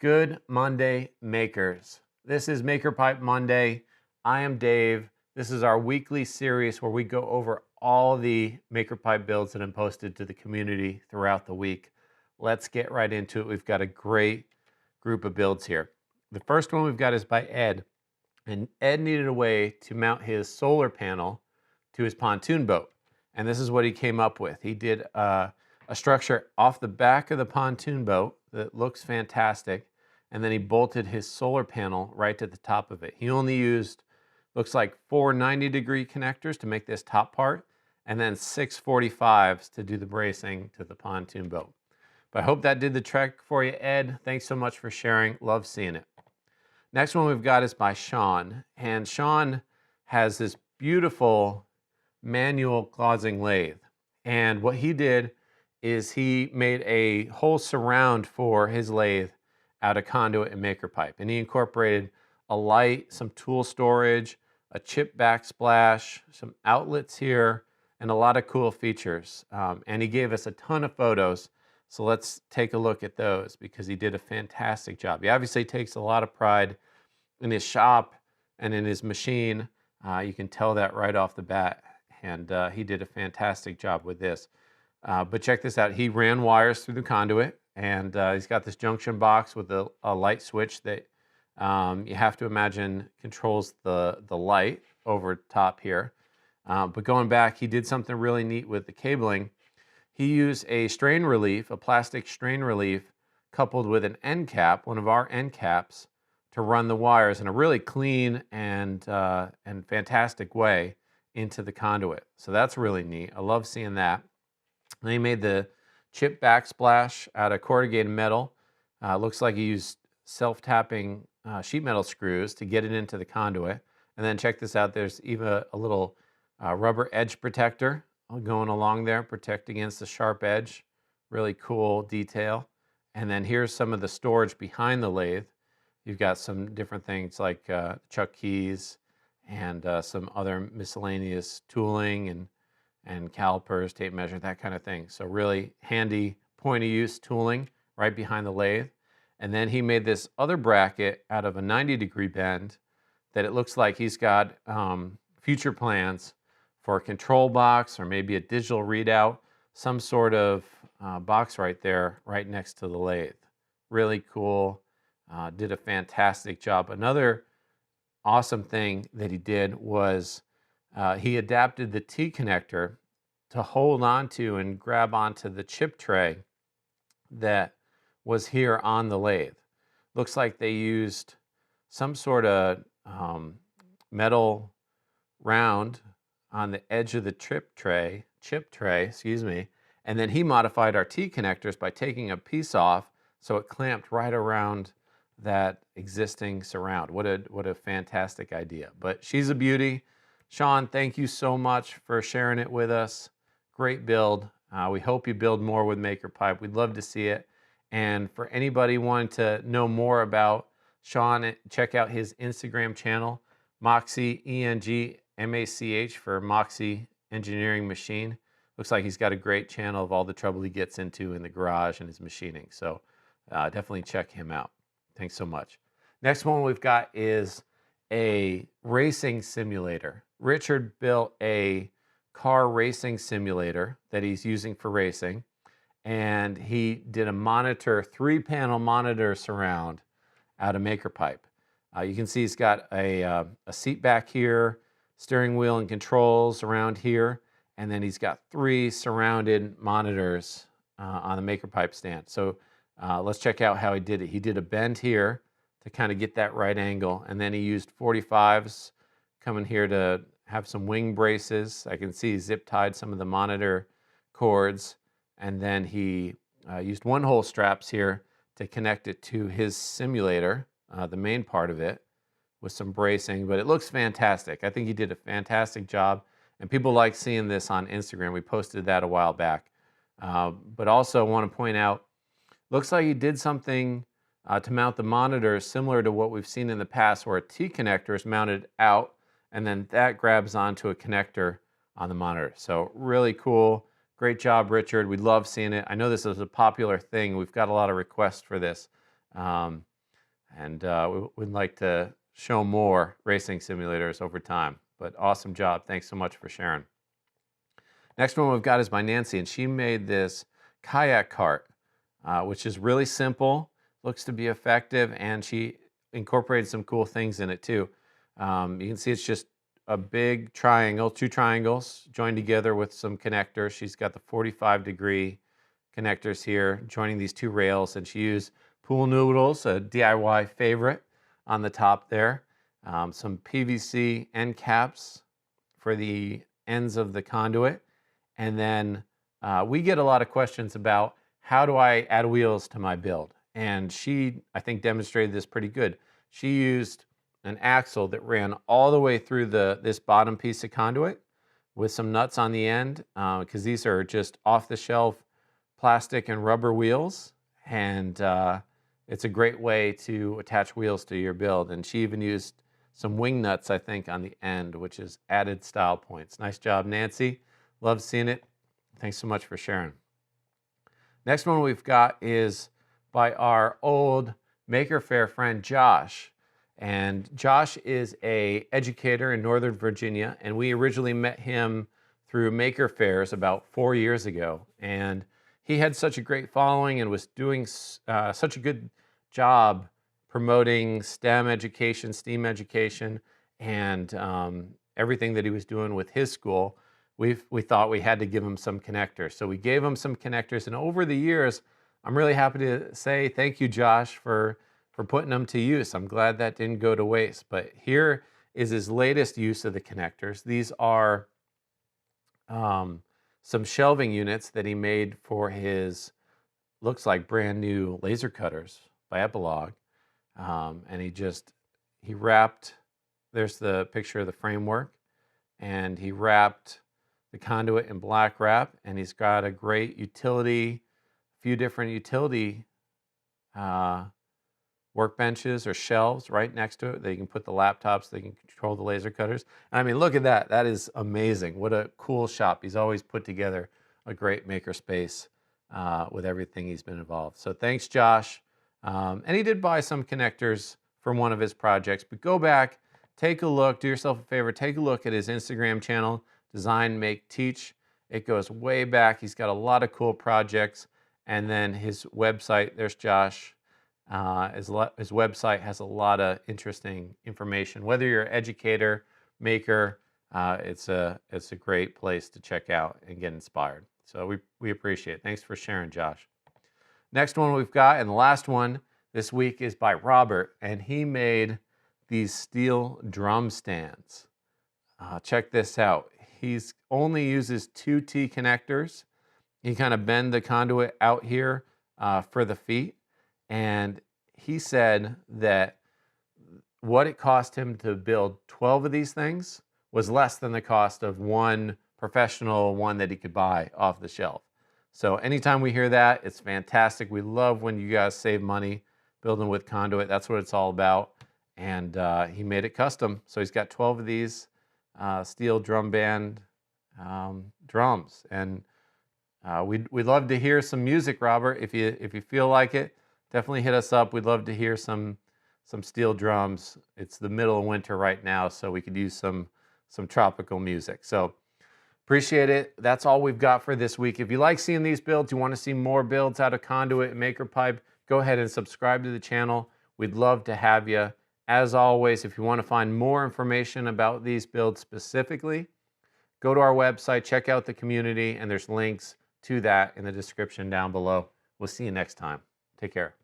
Good Monday, makers. This is Maker Pipe Monday. I am Dave. This is our weekly series where we go over all the Maker Pipe builds that have been posted to the community throughout the week. Let's get right into it. We've got a great group of builds here. The first one we've got is by Ed, and Ed needed a way to mount his solar panel to his pontoon boat. And this is what he came up with. He did a structure off the back of the pontoon boat that looks fantastic, and then he bolted his solar panel right to the top of it. He only used, looks like 4 90-degree connectors to make this top part, and then 6 45s to do the bracing to the pontoon boat. But I hope that did the trick for you, Ed. Thanks so much for sharing. Love seeing it. Next one we've got is by Sean, and Sean has this beautiful manual clausing lathe. And what he did is he made a whole surround for his lathe out of conduit and maker pipe. And he incorporated a light, some tool storage, a chip backsplash, some outlets here, and a lot of cool features. And he gave us a ton of photos. So let's take a look at those because he did a fantastic job. He obviously takes a lot of pride in his shop and in his machine. You can tell that right off the bat. And he did a fantastic job with this. But check this out. He ran wires through the conduit, and he's got this junction box with a light switch that you have to imagine controls the light over top here. But going back, he did something really neat with the cabling. He used a strain relief, a plastic strain relief, coupled with an end cap, one of our end caps, to run the wires in a really clean and fantastic way into the conduit. So that's really neat. I love seeing that. And he made the chip backsplash out of corrugated metal. Looks like he used self-tapping sheet metal screws to get it into the conduit. And then check this out. There's even a little rubber edge protector going along there, protect against the sharp edge. Really cool detail. And then here's some of the storage behind the lathe. You've got some different things like chuck keys and some other miscellaneous tooling and calipers, tape measure, that kind of thing. So really handy point of use tooling right behind the lathe. And then he made this other bracket out of a 90-degree bend that it looks like he's got future plans for a control box or maybe a digital readout, some sort of box right there, right next to the lathe. Really cool. Did a fantastic job. Another awesome thing that he did was he adapted the T-connector to hold onto and grab onto the chip tray that was here on the lathe. Looks like they used some sort of metal round on the edge of the chip tray, and then he modified our T-connectors by taking a piece off so it clamped right around that existing surround. What a fantastic idea. But she's a beauty. Sean, thank you so much for sharing it with us. Great build. We hope you build more with Maker Pipe. We'd love to see it. And for anybody wanting to know more about Sean, check out his Instagram channel, Moxie, ENGMACH for Moxie Engineering Machine. Looks like he's got a great channel of all the trouble he gets into in the garage and his machining. So definitely check him out. Thanks so much. Next one we've got is a racing simulator. Richard built a car racing simulator that he's using for racing, and he did a monitor, 3-panel monitor surround out of Maker Pipe. You can see he's got a seat back here, steering wheel and controls around here, and then he's got 3 surrounded monitors on the Maker Pipe stand. So let's check out how he did it. He did a bend here to kind of get that right angle, and then he used 45s coming here to have some wing braces. I can see he zip tied some of the monitor cords, and then he used 1-hole straps here to connect it to his simulator, the main part of it, with some bracing. But it looks fantastic. I think he did a fantastic job, and people like seeing this on Instagram. We posted that a while back. But also want to point out, looks like he did something to mount the monitors similar to what we've seen in the past, where a T-connector is mounted out and then that grabs onto a connector on the monitor. So really cool. Great job, Richard. We love seeing it. I know this is a popular thing. We've got a lot of requests for this. And we'd like to show more racing simulators over time. But awesome job. Thanks so much for sharing. Next one we've got is by Nancy, and she made this kayak cart, which is really simple, looks to be effective, and she incorporated some cool things in it too. You can see it's just a big triangle, 2 triangles joined together with some connectors. She's got the 45-degree connectors here joining these 2 rails, and she used pool noodles, a DIY favorite, on the top there. Some PVC end caps for the ends of the conduit. And then we get a lot of questions about how do I add wheels to my build? And she, I think, demonstrated this pretty good. She used an axle that ran all the way through this bottom piece of conduit with some nuts on the end, because these are just off-the-shelf plastic and rubber wheels. And it's a great way to attach wheels to your build. And she even used some wing nuts, I think, on the end, which is added style points. Nice job, Nancy. Love seeing it. Thanks so much for sharing. Next one we've got is by our old Maker Faire friend, Josh. And Josh is an educator in Northern Virginia, and we originally met him through Maker Fairs about 4 years ago. And he had such a great following and was doing such a good job promoting STEM education, STEAM education, and everything that he was doing with his school. We thought we had to give him some connectors. So we gave him some connectors, and over the years, I'm really happy to say thank you, Josh, for putting them to use. I'm glad that didn't go to waste. But here is his latest use of the connectors. These are some shelving units that he made for his, looks like brand new laser cutters by Epilogue. And he wrapped, there's the picture of the framework, and he wrapped the conduit in black wrap, and he's got a great utility, few different utility workbenches or shelves right next to it. They can put the laptops, they can control the laser cutters. I mean, look at that. That is amazing. What a cool shop. He's always put together a great maker space with everything he's been involved. So thanks, Josh. And he did buy some connectors from one of his projects, but go back, take a look, do yourself a favor, take a look at his Instagram channel, Design, Make, Teach. It goes way back. He's got a lot of cool projects. And then his website, there's Josh. His website has a lot of interesting information. Whether you're an educator, maker, it's a great place to check out and get inspired. So we appreciate it. Thanks for sharing, Josh. Next one we've got, and the last one this week, is by Robert, and he made these steel drum stands. Check this out. He's only uses 2T connectors. He kind of bend the conduit out here for the feet. And he said that what it cost him to build 12 of these things was less than the cost of one professional one that he could buy off the shelf. So anytime we hear that, it's fantastic. We love when you guys save money building with conduit. That's what it's all about. And he made it custom. So he's got 12 of these steel drum band drums. And we'd love to hear some music, Robert. If you feel like it, definitely hit us up. We'd love to hear some steel drums. It's the middle of winter right now, so we could use some tropical music. So appreciate it. That's all we've got for this week. If you like seeing these builds, you want to see more builds out of conduit and maker pipe, go ahead and subscribe to the channel. We'd love to have you. As always, if you want to find more information about these builds specifically, go to our website, check out the community, and there's links to that in the description down below. We'll see you next time. Take care.